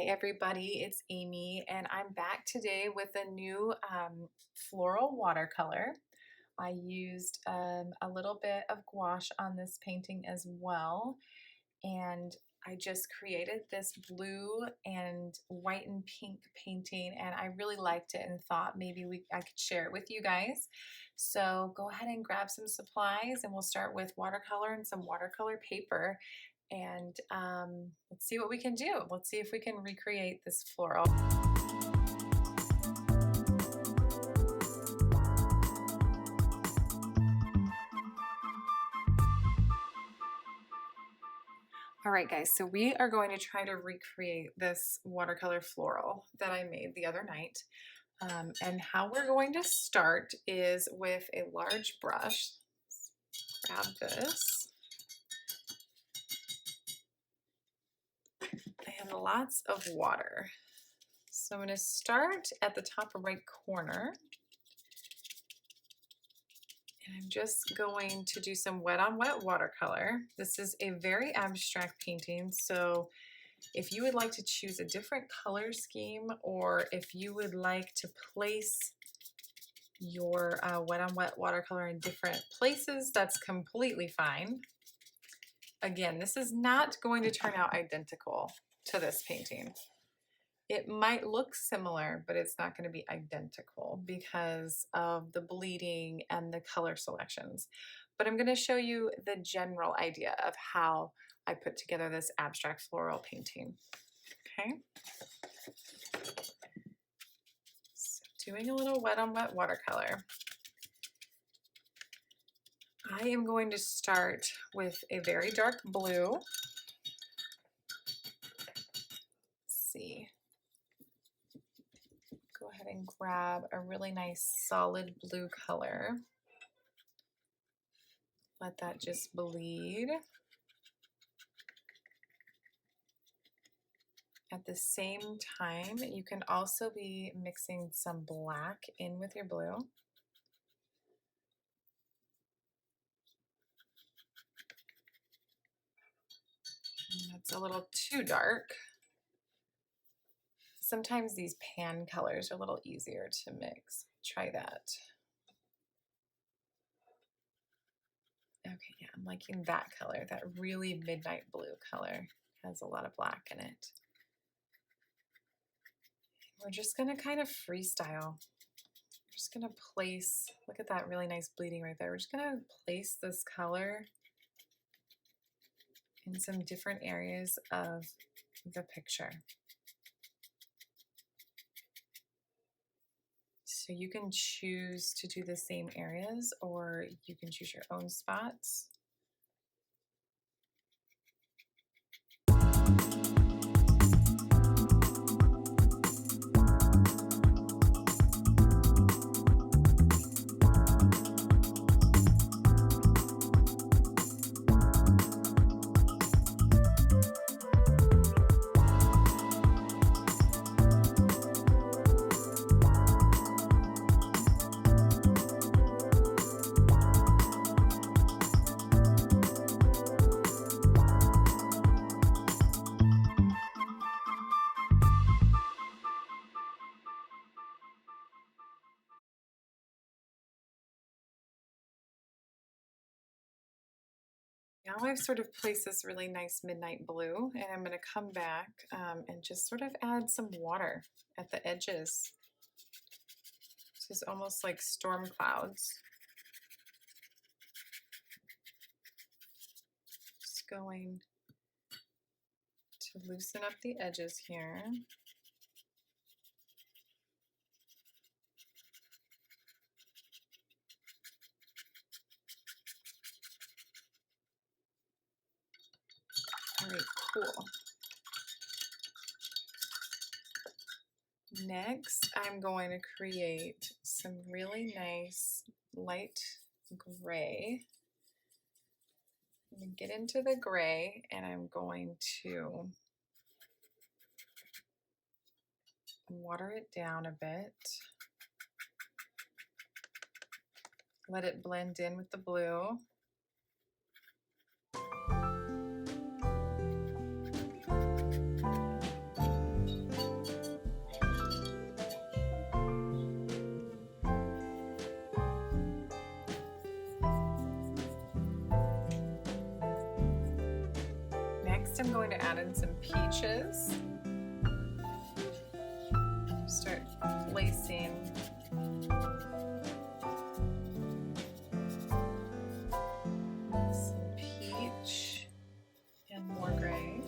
everybody, it's Amy and I'm back today with a new floral watercolor. I used a little bit of gouache on this painting as well, and I just created this blue and white and pink painting, and I really liked it and thought maybe I could share it with you guys. So go ahead and grab some supplies and we'll start with watercolor and some watercolor paper, and let's see what we can do. Let's see if we can recreate this floral. All right, guys, so we are going to try to recreate this watercolor floral that I made the other night. And how we're going to start is with a large brush. Grab this. And lots of water. So I'm going to start at the top right corner. And I'm just going to do some wet on wet watercolor. This is a very abstract painting, so if you would like to choose a different color scheme, or if you would like to place your wet on wet watercolor in different places, that's completely fine. Again, this is not going to turn out identical to this painting. It might look similar, but it's not going to be identical because of the bleeding and the color selections. But I'm going to show you the general idea of how I put together this abstract floral painting. Okay. So doing a little wet on wet watercolor. I am going to start with a very dark blue. Let's see. Go ahead and grab a really nice solid blue color. Let that just bleed. At the same time, you can also be mixing some black in with your blue. That's a little too dark. Sometimes these pan colors are a little easier to mix. Try that. Okay, yeah, I'm liking that color. That really midnight blue color has a lot of black in it. We're just gonna kind of freestyle. We're just gonna place, look at that really nice bleeding right there. We're just gonna place this color in some different areas of the picture. So you can choose to do the same areas, or you can choose your own spots. Now I've sort of placed this really nice midnight blue, and I'm going to come back and just sort of add some water at the edges. This is almost like storm clouds. Just going to loosen up the edges here. All right, cool. Next, I'm going to create some really nice light gray. I'm going to get into the gray, and I'm going to water it down a bit. Let it blend in with the blue. Next, I'm going to add in some peaches. Start placing some peach and more gray.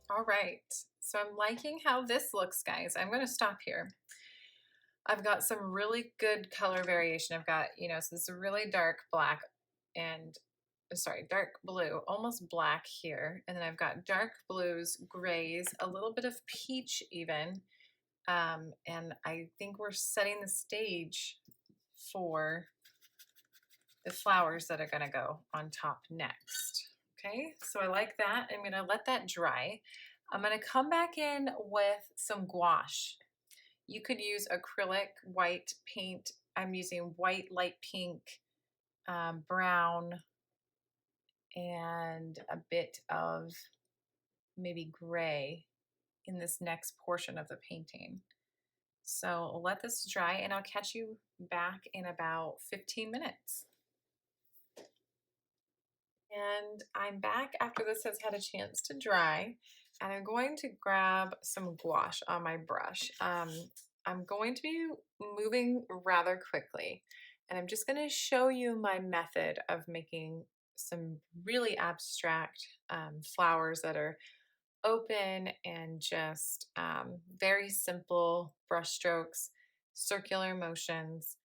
All right, so I'm liking how this looks, guys. I'm going to stop here. I've got some really good color variation. I've got, so this is a really dark black and, sorry, dark blue, almost black here. And then I've got dark blues, grays, a little bit of peach even. And I think we're setting the stage for the flowers that are going to go on top next. Okay, so I like that. I'm going to let that dry. I'm going to come back in with some gouache. You could use acrylic white paint. I'm using white, light pink, brown, and a bit of maybe gray in this next portion of the painting. So let this dry and I'll catch you back in about 15 minutes. And I'm back after this has had a chance to dry, and I'm going to grab some gouache on my brush. I'm going to be moving rather quickly, and I'm just going to show you my method of making some really abstract flowers that are open and just very simple brush strokes, circular motions.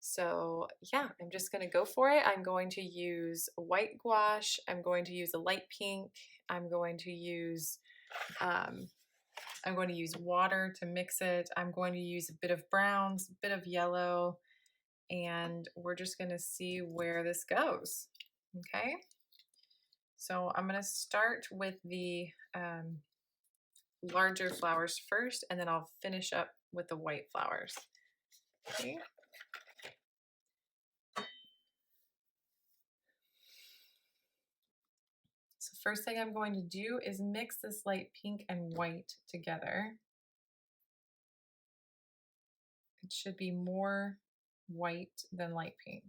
So yeah, I'm just going to go for it. I'm going to use white gouache. I'm going to use a light pink. I'm going to use water to mix it. I'm going to use a bit of browns, a bit of yellow, and we're just going to see where this goes. Okay. So I'm going to start with the larger flowers first, and then I'll finish up with the white flowers. Okay. So first thing I'm going to do is mix this light pink and white together. It should be more white than light pink.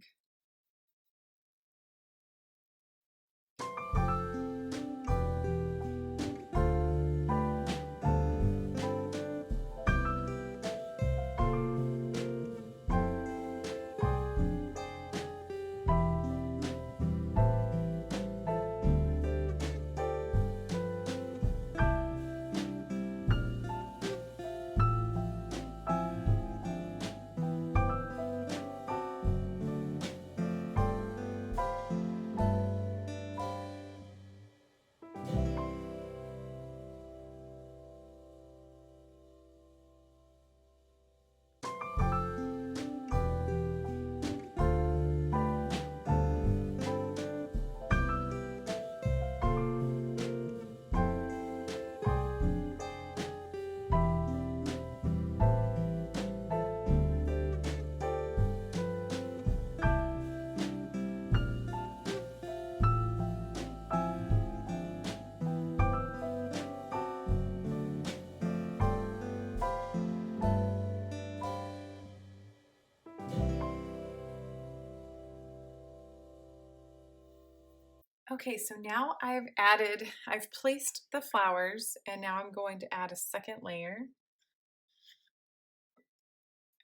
Okay, so now I've placed the flowers, and now I'm going to add a second layer.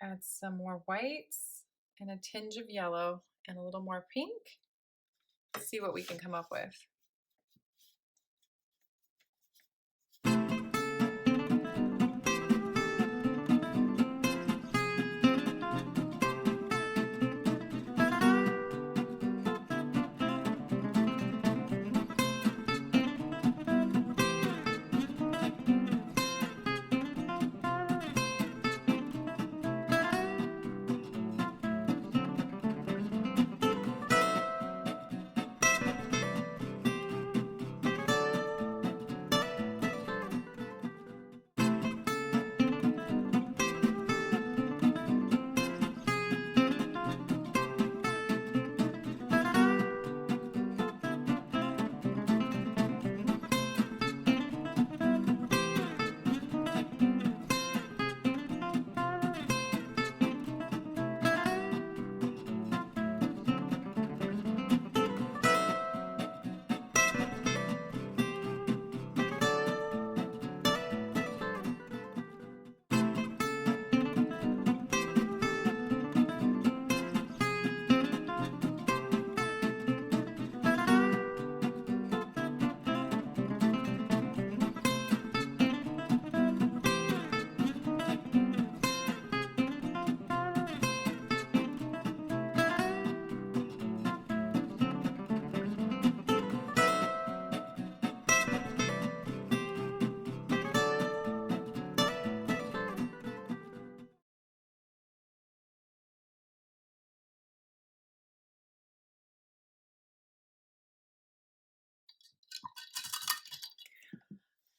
Add some more whites and a tinge of yellow and a little more pink. Let's see what we can come up with.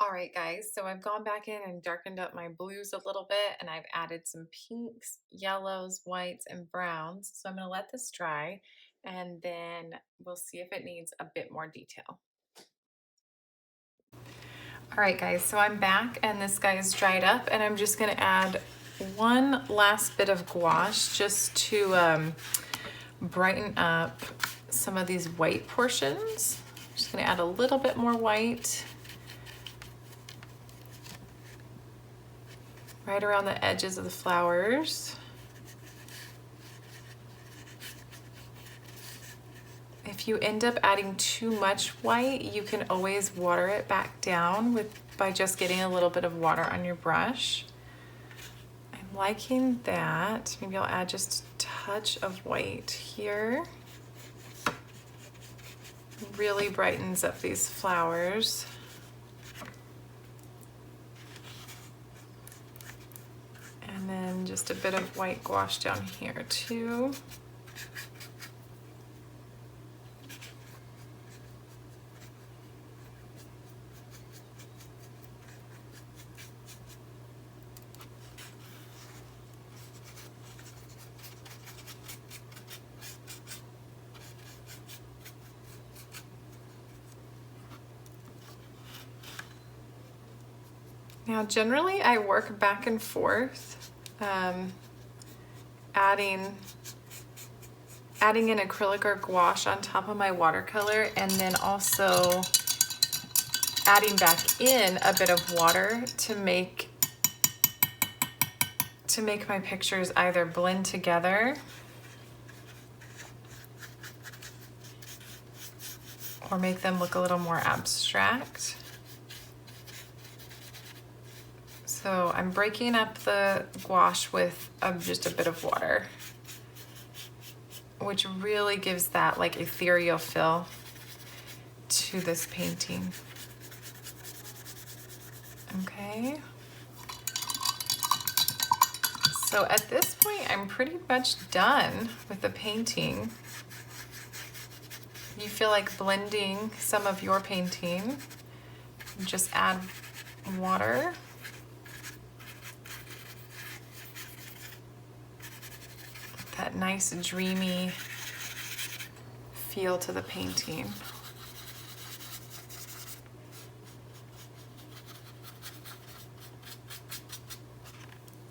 All right, guys, so I've gone back in and darkened up my blues a little bit, and I've added some pinks, yellows, whites, and browns. So I'm gonna let this dry, and then we'll see if it needs a bit more detail. All right, guys, so I'm back, and this guy is dried up, and I'm just gonna add one last bit of gouache just to brighten up some of these white portions. I'm just gonna add a little bit more white right around the edges of the flowers. If you end up adding too much white, you can always water it back down by just getting a little bit of water on your brush. I'm liking that. Maybe I'll add just a touch of white here. Really brightens up these flowers. And then just a bit of white gouache down here too. Now, generally I work back and forth, adding in acrylic or gouache on top of my watercolor, and then also adding back in a bit of water to make my pictures either blend together or make them look a little more abstract. So I'm breaking up the gouache with just a bit of water, which really gives that like ethereal feel to this painting. Okay. So at this point, I'm pretty much done with the painting. You feel like blending some of your painting, just add water. That nice dreamy feel to the painting.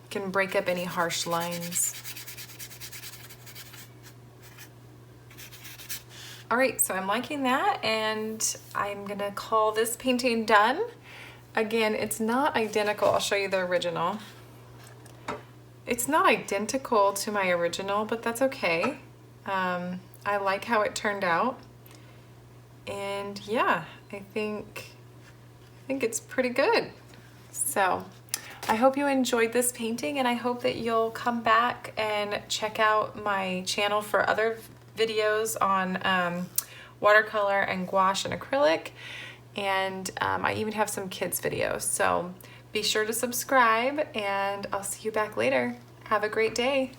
Can break up any harsh lines. All right, so I'm liking that, and I'm gonna call this painting done. Again, it's not identical. I'll show you the original. It's not identical to my original, but that's okay. I like how it turned out. And yeah, I think it's pretty good. So I hope you enjoyed this painting, and I hope that you'll come back and check out my channel for other videos on watercolor and gouache and acrylic. And I even have some kids videos. So be sure to subscribe, and I'll see you back later. Have a great day.